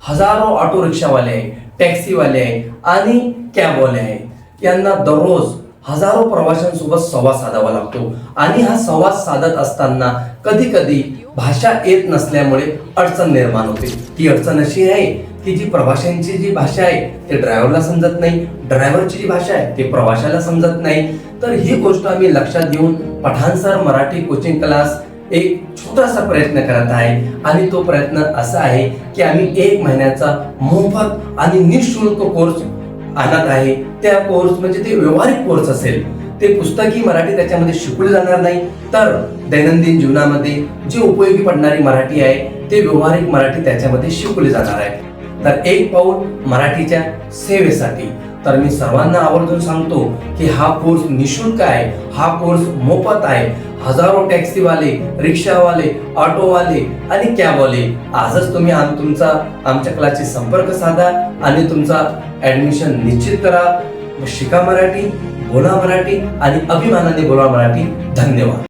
हजारो ऑटो रिक्षावाले आहे, टॅक्सीवाले आहे आणि कॅबवाले आहे. यांना दररोज हजारो प्रवाशांसोबत संवाद साधावा लागतो आणि हा संवाद साधत असताना कधी कधी भाषा येत नसल्यामुळे अडचण निर्माण होते. ती अडचण अशी आहे की जी प्रवाशांची जी भाषा आहे ते ड्रायव्हरला समजत नाही, ड्रायव्हरची जी भाषा आहे ते प्रवाशाला समजत नाही. तर ही गोष्ट आम्ही लक्षात घेऊन Pathan sir Marathi coaching class एक छोटासा प्रयत्न करत आहे आणि तो प्रयत्न असा आहे की आम्ही 1 महिन्याचा मोफत आणि निशुल्क कोर्स आणत आहे. त्या कोर्स म्हणजे ते व्यवहारिक कोर्स असेल. ते पुस्तकी मराठी त्याच्यामध्ये शिकवली जाणार नाही, तर दैनंदिन जीवनामध्ये जी उपयोगी पडणारी मराठी आहे ते व्यवहारिक मराठी त्याच्यामध्ये शिकवली जाणार आहे. तर एक पाऊल मराठीच्या सेवेसाठी. तर मी सर्वांना आवर्जून सांगतो की हा कोर्स निशुल्क आहे, हा कोर्स मोफत आहे. हजारो टॅक्सीवाले, रिक्षावाले, ऑटोवाले आणि कॅबवाले आजच तुम्ही आमच्या क्लासशी संपर्क साधा आणि तुमचा ऍडमिशन निश्चित करा. शिका मराठी, बोला मराठी आणि अभिमानाने बोला मराठी. धन्यवाद.